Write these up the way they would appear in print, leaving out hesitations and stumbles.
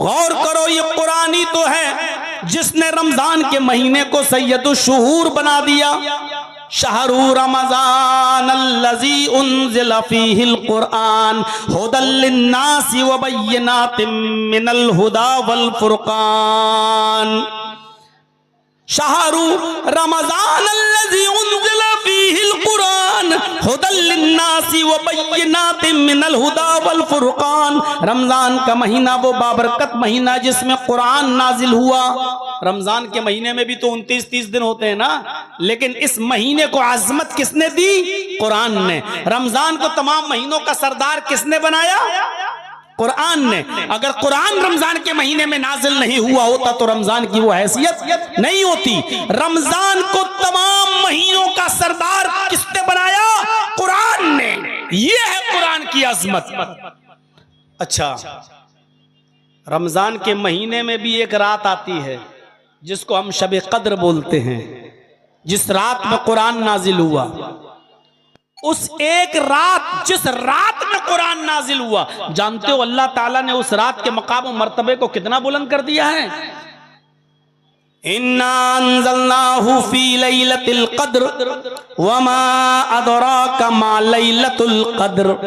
गौर करो, ये कुरान ही तो है जिसने रमजान के महीने को सैयदुल शुहूर बना दिया। शहरु रमजान अल्लज़ी उन्ज़िला फ़ीहिल कुरआन हुदल लिन्नासि व बय्यिनातिम मिनल हुदा वल फुरक़ान। शहरु रमजान अल्लज़ी उन्ज़िला फ़ीहिल कुरआन हुदल लिन्नासि व बय्यिनातिम मिनल हुदा वल फुरक़ान। रमजान का महीना वो बाबरकत महीना जिसमें कुरान नाजिल हुआ। रमजान के महीने में भी तो 29-30 दिन होते हैं ना, लेकिन इस महीने को आजमत किसने दी? कुरान ने। रमजान को तमाम महीनों का सरदार किसने बनाया? कुरान ने। अगर कुरान रमजान के महीने में नाजिल नहीं हुआ होता तो रमजान की वो हैसियत नहीं होती। रमजान को तमाम महीनों का सरदार किसने बनाया? कुरान ने। ये है कुरान की अजमत। अच्छा, रमजान के महीने में भी एक रात आती है जिसको हम शब कद्र बोलते हैं, जिस रात में कुरान नाजिल हुआ। उस एक रात, जिस रात में कुरान नाजिल हुआ, जानते हो अल्लाह ताला ने उस रात के मकाम और मर्तबे को कितना बुलंद कर दिया है? इन्ना अंज़लनाहु फी लैलतिल क़द्र वमा अदराका मा लैलतुल क़द्र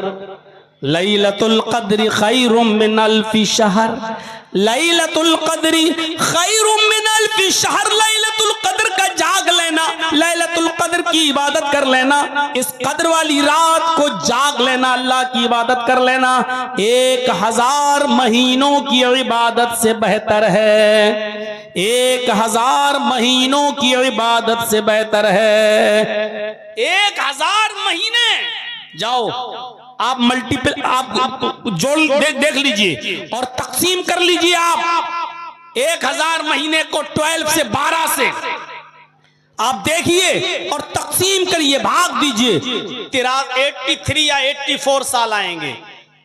लैलतुल क़द्रि खैरुम मिन अल्फि शहर लैलतुल क़द्रि खैरुम मिन अल्फि शहर। लैलतुल क़द्र का जाग लेना, लैलतुल क़द्र की इबादत कर लेना, इस कद्र वाली रात को जाग लेना, अल्लाह की इबादत कर लेना 1000 महीनों की इबादत से बेहतर है। 1000 महीनों की इबादत से बेहतर है। 1000 महीने जाओ आप मल्टीपल, आप जोड़ देख लीजिए और तकसीम कर लीजिए। आप 1000 महीने को 12 से 12 से आप देखिए और तकसीम करिए, भाग दीजिए। 83 या 84 साल आएंगे,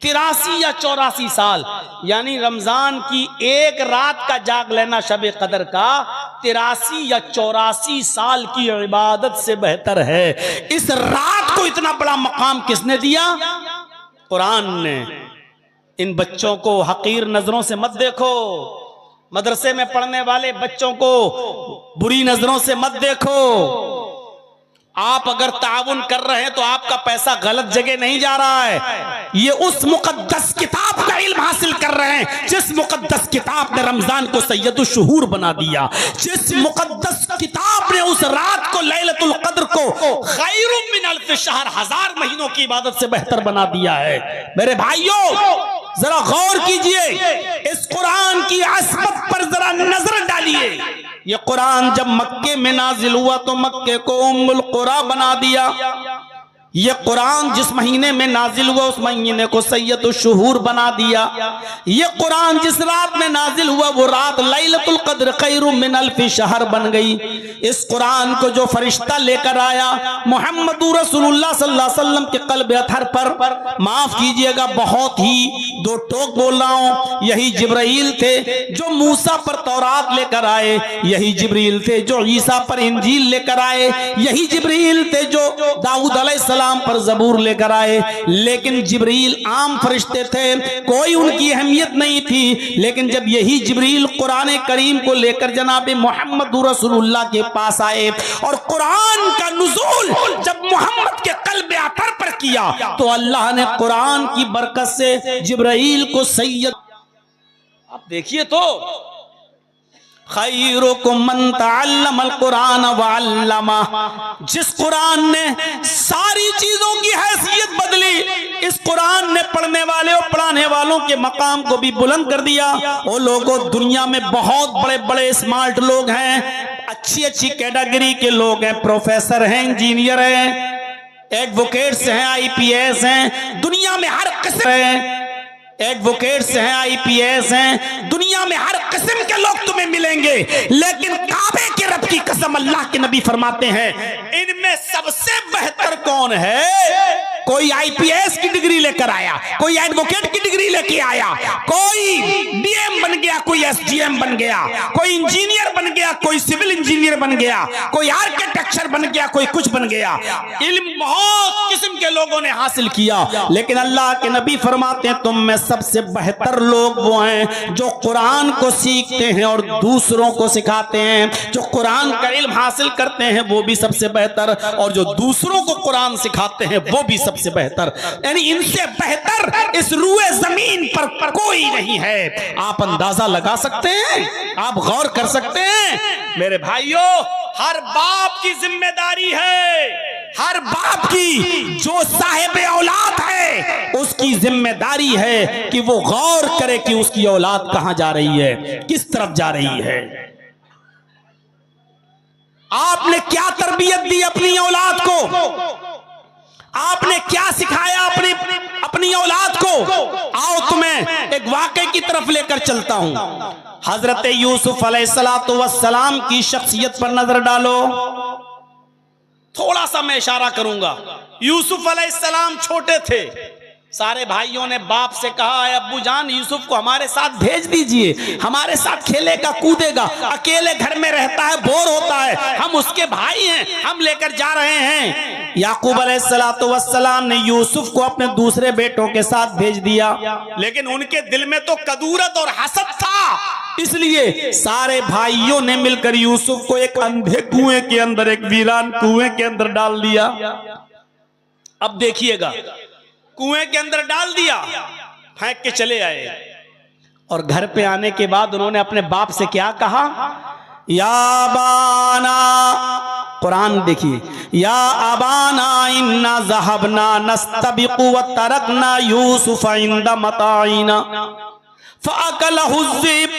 83 या 84 साल। यानी रमजान की एक रात का जाग लेना शब कदर का 83 या 84 साल की इबादत से बेहतर है। इस रात को इतना बड़ा मकाम किसने दिया? कुरान ने। इन बच्चों को हकीर नजरों से मत देखो, मदरसे में पढ़ने वाले बच्चों को बुरी नजरों से मत देखो। आप अगर ताउन कर रहे हैं तो आपका पैसा गलत जगह नहीं जा रहा है। ये उस मुकद्दस किताब का इल्म हासिल कर रहे हैं जिस मुकद्दस किताब ने रमजान को सैयदुल शुहूर बना दिया, जिस मुकद्दस किताब ने उस रात को लैलतुल क़द्र को खैरुम मिन अल्फ शहर 1000 महीनों की इबादत से बेहतर बना दिया है। मेरे भाइयों जरा गौर कीजिए, इस कुरान की अज़मत पर जरा नजर डालिए। ये कुरान जब मक्के में नाजिल हुआ तो मक्के को उम्मुल कुरा बना दिया। ये कुरान जिस महीने में नाजिल हुआ उस महीने को सैयदुल शुहूर बना दिया। ये कुरान जिस रात में नाजिल हुआ वो रात लैलतुल क़द्र खैरुम मिन अल्फि शहर बन गई। इस कुरान को जो फरिश्ता लेकर आया मुहम्मदुर रसूलुल्लाह सल्लल्लाहु अलैहि वसल्लम के क़ल्ब अतहर पर, माफ कीजिएगा बहुत ही दो टोक बोल रहा हूं, यही जिब्राइल थे जो मूसा पर तौरात लेकर आए, यही जिब्रील थे जो ईसा पर इंजील लेकर आए, यही जिब्रील थे जो दाऊद अलैहिस्सलाम पर जबूर लेकर आए। लेकिन जिब्रील आम फरिश्ते थे, कोई उनकी अहमियत नहीं थी। लेकिन जब यही जिब्रील कुरान करीम को लेकर जनाब मोहम्मद रसूलुल्लाह के पास आए और कुरान का नुज़ूल जब मोहम्मद के क़ल्ब अतर पर किया तो अल्लाह ने कुरान की बरकत से जिब्रील को सैयद, आप देखिए तो खैरुकुम मन तअल्लमल कुरान व अल्लमा। जिस कुरान ने सारी चीजों की हैसियत बदली, इस कुरान ने पढ़ने वाले और पढ़ाने वालों के मकाम को भी बुलंद कर दिया। वो लोगों दुनिया में बहुत बड़े बड़े स्मार्ट लोग हैं, अच्छी अच्छी कैटेगरी के लोग हैं, प्रोफेसर हैं, इंजीनियर हैं, एडवोकेट्स हैं, IPS हैं, दुनिया में हर किस्म है, एडवोकेट्स हैं, IPS हैं, दुनिया में हर किस्म के लोग तुम्हें मिलेंगे। लेकिन काबे के रब की कसम अल्लाह के नबी फरमाते हैं इनमें सबसे बेहतर कौन है? कोई IPS की डिग्री लेकर आया, कोई एडवोकेट की डिग्री लेके आया, कोई DM बन गया, कोई एसडीएम बन गया, कोई इंजीनियर बन गया, कोई सिविल इंजीनियर बन गया, कोई आर्किटेक्चर बन गया, कोई कुछ बन गया। इल्म बहुत किस्म के लोगों ने हासिल किया, लेकिन अल्लाह के नबी फरमाते हैं तुम में सबसे बेहतर लोग वो हैं जो कुरान को सीखते हैं और दूसरों को सिखाते हैं। जो कुरान का इल्म हासिल करते हैं वो भी सबसे बेहतर, और जो दूसरों को कुरान सिखाते हैं वो भी सबसे बेहतर। यानी इनसे बेहतर इस रूए जमीन पर कोई नहीं है। आप अंदाजा लगा सकते हैं, आप गौर कर सकते हैं मेरे भाइयों। हर बाप की जिम्मेदारी है, हर बाप की जो साहिब औलाद है उसकी जिम्मेदारी है कि वो गौर करे कि उसकी औलाद कहां जा रही है, किस तरफ जा रही है। आपने क्या तरबियत दी अपनी औलाद को, आपने क्या सिखाया अपनी औलाद को। आओ तुम्हें एक वाकये की तरफ लेकर चलता हूं। हजरत यूसुफ अलैहिस्सलातु वस्सलाम की शख्सियत पर नजर डालो। थोड़ा सा मैं इशारा करूंगा। यूसुफ अलैहिस्सलाम छोटे थे, सारे भाइयों ने बाप से कहा है अब्बू जान यूसुफ को हमारे साथ भेज दीजिए, हमारे साथ खेलेगा कूदेगा, अकेले घर में रहता है, बोर होता है, हम उसके भाई हैं, हम लेकर जा रहे हैं। याकूब अलैहिस्सलातु वस्सलाम ने यूसुफ को अपने दूसरे बेटों के साथ भेज दिया, लेकिन उनके दिल में तो कदूरत और हसद था, इसलिए सारे भाइयों ने मिलकर यूसुफ को एक अंधे कुएं के अंदर, एक वीरान कुएं के अंदर डाल दिया। अब देखिएगा, कुएं के अंदर डाल दिया, फेंक के चले आए, और घर पे आने के बाद उन्होंने अपने बाप से क्या कहा, या बाना, कुरान देखिए, या अबाना इन्ना ज़हबना नस्तबिकु व तरकना यूसुफ इंदा मताइना फ़अकलहु ज़िब।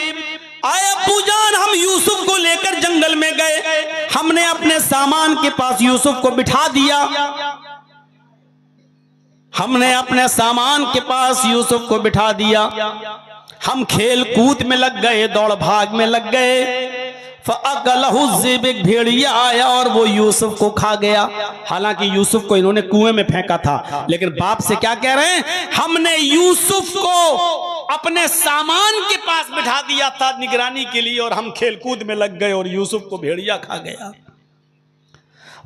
आए अब्बू जान, हम यूसुफ को लेकर जंगल में गए, हमने अपने सामान के पास यूसुफ को बिठा दिया, हमने अपने सामान के पास यूसुफ को बिठा दिया, हम खेल कूद में लग गए, दौड़ भाग में लग गए। फ़अकलहु ज़िब, एक भेड़िया आया और वो यूसुफ को खा गया। हालांकि यूसुफ को इन्होंने कुएं में फेंका था, लेकिन बाप से क्या कह रहे हैं, हमने यूसुफ को अपने सामान के पास बिठा दिया था निगरानी के लिए, और हम खेल कूद में लग गए और यूसुफ को भेड़िया खा गया।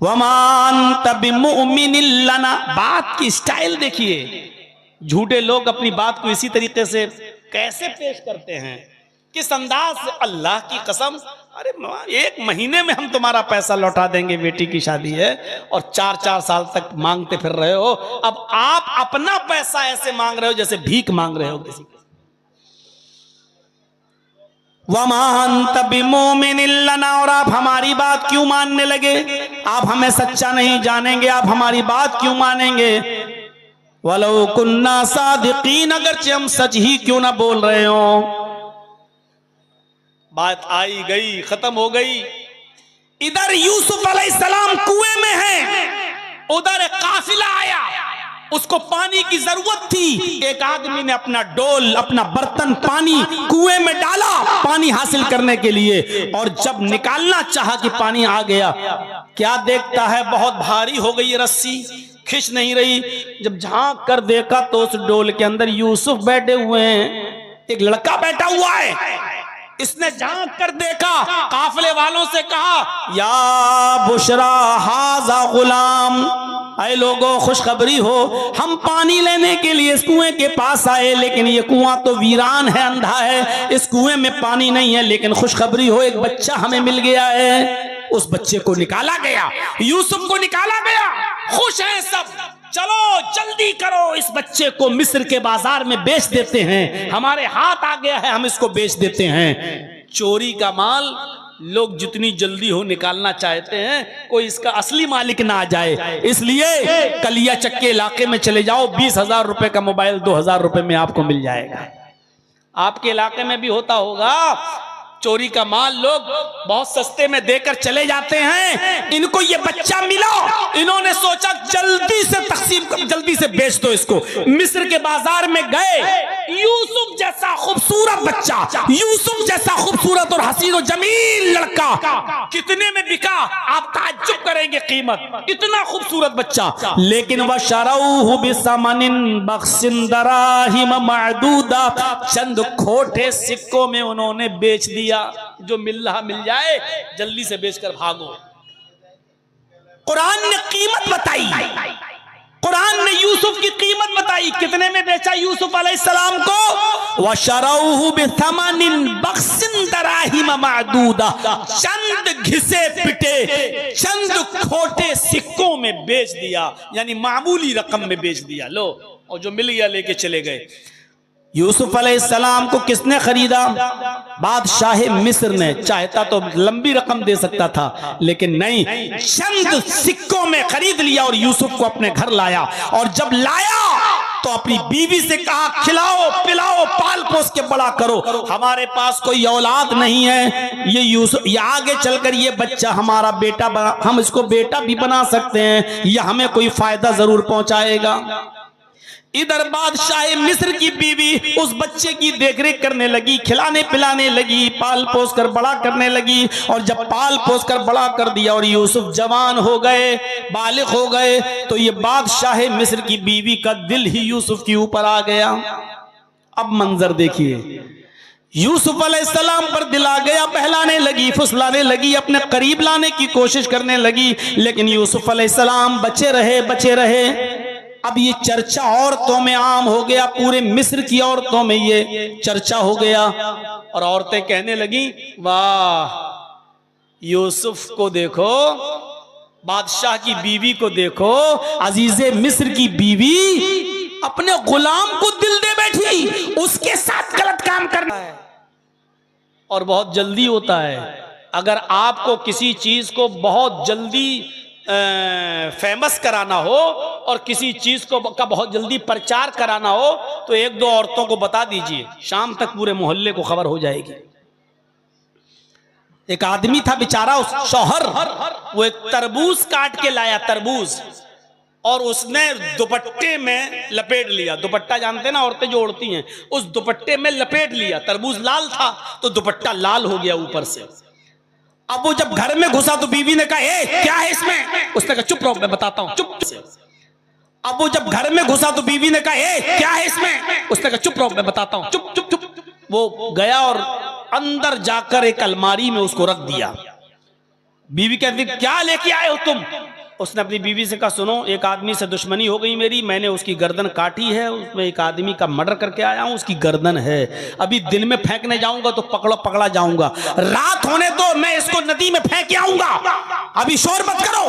वमान तब मुमिनिन लना, बात की स्टाइल देखिए। झूठे लोग अपनी बात को इसी तरीके से कैसे पेश करते हैं, किस अंदाज से। अल्लाह की कसम, अरे 1 महीने में हम तुम्हारा पैसा लौटा देंगे, बेटी की शादी है, और 4-4 साल तक मांगते फिर रहे हो। अब आप अपना पैसा ऐसे मांग रहे हो जैसे भीख मांग रहे हो किसी को। वमान तब मोमिनिन लना, और आप हमारी बात क्यों मानने लगे, आप हमें सच्चा नहीं जानेंगे, आप हमारी बात क्यों मानेंगे। वलो कुन्ना सादिकीन, अगरचे हम सच ही क्यों ना बोल रहे हो। बात आई गई, खत्म हो गई। इधर यूसुफ अलैहिस्सलाम कुएं में है, उधर एक काफिला आया, उसको पानी की जरूरत थी। एक आदमी ने अपना डोल, अपना बर्तन पानी कुएं में डाला पानी हासिल करने के लिए, और जब निकालना चाहा कि पानी आ गया, क्या देखता है बहुत भारी हो गई रस्सी, खिंच नहीं रही। जब झांक कर देखा तो उस डोल के अंदर यूसुफ बैठे हुए हैं, एक लड़का बैठा हुआ है। इसने झांक कर देखा, काफिले वालों से कहा, या बुशरा हाजा गुलाम, अरे लोगों खुशखबरी हो, हम पानी लेने के लिए इस कुएं के पास आए, लेकिन ये कुआं तो वीरान है, अंधा है, इस कुएं में पानी नहीं है, लेकिन खुशखबरी हो, एक बच्चा हमें मिल गया है। उस बच्चे को निकाला गया, यूसुफ को निकाला गया, खुश हैं सब, चलो जल्दी करो, इस बच्चे को मिस्र के बाजार में बेच देते हैं, हमारे हाथ आ गया है, हम इसको बेच देते हैं। चोरी का माल लोग जितनी जल्दी हो निकालना चाहते हैं, कोई इसका असली मालिक ना आ जाए, इसलिए कलिया चक्के इलाके में चले जाओ, 20,000 रुपए का मोबाइल 2,000 रुपए में आपको मिल जाएगा। आपके इलाके में भी होता होगा, चोरी का माल लोग बहुत सस्ते में देकर चले जाते हैं। इनको ये बच्चा मिला, इन्होंने सोचा जल्दी से तकसीम, जल्दी से बेच दो इसको। मिस्र के बाजार में गए, यूसुफ जैसा खूबसूरत बच्चा, यूसुफ जैसा खूबसूरत और हसीन और जमील लड़का कितने में बिका? आप ताज्जुब करेंगे कीमत, कितना खूबसूरत बच्चा। लेकिन वह शरऊहु बिसमनिन बख्सिन दराहिम मअदूदा, चंद खोटे सिक्कों में उन्होंने बेच दिया। जो मिल रहा मिल जाए, जल्दी से बेचकर भागो। कुरान ने कीमत बताई, कुरान ने यूसुफ की कीमत बताई। कितने में बेचा यूसुफ अलैहिस्सलाम को? वशरऊहु बिथमनिन बख्सिन दराहिम मअदूदा, चंद घिसे पिटे, चंद खोटे सिक्कों में बेच दिया, यानी मामूली रकम में बेच दिया। लो, और जो मिल गया लेके चले गए। यूसुफ अलैहिस्सलाम को किसने खरीदा? बादशाह मिस्र ने। चाहता तो लंबी रकम दे सकता था, लेकिन नहीं, चंद सिक्कों में खरीद लिया और यूसुफ को अपने घर लाया। और जब लाया तो अपनी बीवी से कहा, खिलाओ पिलाओ पाल पोस के बड़ा करो, हमारे पास कोई औलाद नहीं है, ये यूसुफ, ये आगे चलकर ये बच्चा हमारा बेटा बना, हम इसको बेटा भी बना सकते हैं, ये हमें कोई फायदा जरूर पहुंचाएगा। इधर बादशाह मिस्र की बीवी उस बच्चे की देखरेख करने लगी, खिलाने पिलाने लगी, पाल पोस कर बड़ा करने लगी। और जब पाल पोस कर बड़ा कर दिया और यूसुफ जवान हो गए, बालिग हो गए, तो ये बादशाह मिस्र की बीवी का दिल ही यूसुफ के ऊपर आ गया। अब मंजर देखिए, यूसुफ अलैहिस्सलाम पर दिल आ गया, बहलाने लगी, फुसलाने लगी, अपने करीब लाने की कोशिश करने लगी। लेकिन यूसुफ अलैहिस्सलाम बचे रहे, बचे रहे। अब ये चर्चा औरतों में आम हो गया, पूरे मिस्र की औरतों में ये चर्चा हो गया। और औरतें कहने लगी, वाह, यूसुफ को देखो, बादशाह की बीवी को देखो, अजीजे मिस्र की बीवी अपने गुलाम को दिल दे बैठी, उसके साथ गलत काम करना है। और बहुत जल्दी होता है। अगर आपको किसी चीज को बहुत जल्दी फेमस कराना हो और किसी चीज को का बहुत जल्दी प्रचार कराना हो, तो एक दो औरतों को बता दीजिए, शाम तक पूरे मोहल्ले को खबर हो जाएगी। एक आदमी था बेचारा, उस शौहर, वो एक तरबूज काट के लाया, तरबूज, और उसने दुपट्टे में लपेट लिया। दुपट्टा जानते ना औरतें जो ओढ़ती हैं, उस दुपट्टे में लपेट लिया। तरबूज लाल था तो दुपट्टा लाल हो गया ऊपर से। अब वो जब घर में घुसा तो बीवी ने कहा, ए, क्या है इसमें? उसने कहा, चुप रहो, मैं बताता हूं, चुप से। अब वो जब घर में घुसा तो बीवी ने कहा, ए, क्या है इसमें? उसने कहा, चुप रहो, मैं बताता हूं, चुप चुप चुप। वो गया और अंदर जाकर एक अलमारी में उसको रख दिया। बीवी कहती, क्या लेके आए हो तुम? उसने अपनी बीवी से कहा, सुनो, एक आदमी से दुश्मनी हो गई मेरी, मैंने उसकी गर्दन काटी है, उसमें एक आदमी का मर्डर करके आया हूं, उसकी गर्दन है। अभी दिन में फेंकने जाऊंगा तो पकड़ा जाऊंगा, रात होने दो, मैं इसको नदी में फेंक के आऊंगा, अभी शोर मत करो,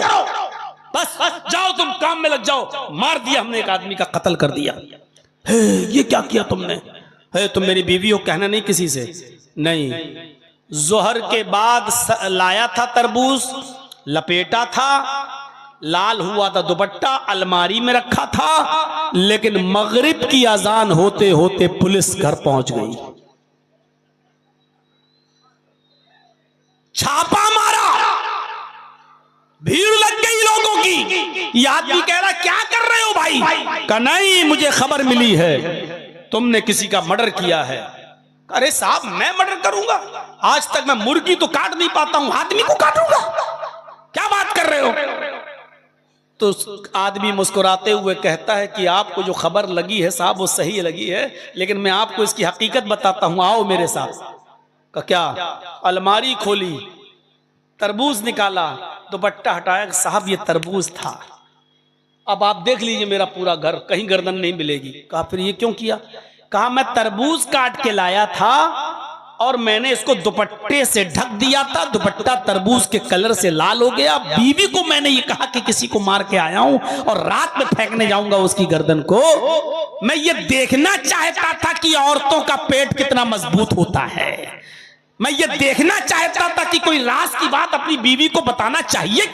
बस जाओ, तुम काम में लग जाओ। मार दिया हमने, एक आदमी का कत्ल कर दिया। ये क्या किया तुमने? तुम मेरी बीवी हो, कहना नहीं किसी से। नहीं, जोहर के बाद लाया था तरबूज, लपेटा था, लाल हुआ था दुपट्टा, अलमारी में रखा था, लेकिन मगरिब की अजान होते होते पुलिस घर पहुंच गई, छापा मारा, भीड़ लग गई लोगों की। ये आदमी कह रहा, क्या कर रहे हो भाई? कहा, नहीं, मुझे खबर मिली है तुमने किसी का मर्डर किया है। अरे साहब, मैं मर्डर करूंगा? आज तक मैं मुर्गी तो काट नहीं पाता हूं, आदमी को काटूंगा? क्या बात कर रहे हो? तो आदमी मुस्कुराते हुए कहता है कि आपको जो खबर लगी है साहब वो सही लगी है, लेकिन मैं आपको इसकी हकीकत बताता हूं, आओ मेरे साथ। का क्या? अलमारी खोली, तरबूज निकाला, दुपट्टा हटाया, साहब ये तरबूज था। अब आप देख लीजिए मेरा पूरा घर, कहीं गर्दन नहीं मिलेगी। कहा, फिर ये क्यों किया? कहा, मैं तरबूज काट के लाया था और मैंने इसको दुपट्टे से ढक दिया था, दुपट्टा तरबूज के कलर से लाल हो गया। बीवी को मैंने ये कहा कि किसी को मार के आया हूं और रात में फेंकने जाऊंगा उसकी गर्दन को। मैं ये देखना चाहता था कि औरतों का पेट कितना मजबूत होता है। मैं ये देखना चाहता था कि कोई राज की बात अपनी बीवी को बताना चाहिए कि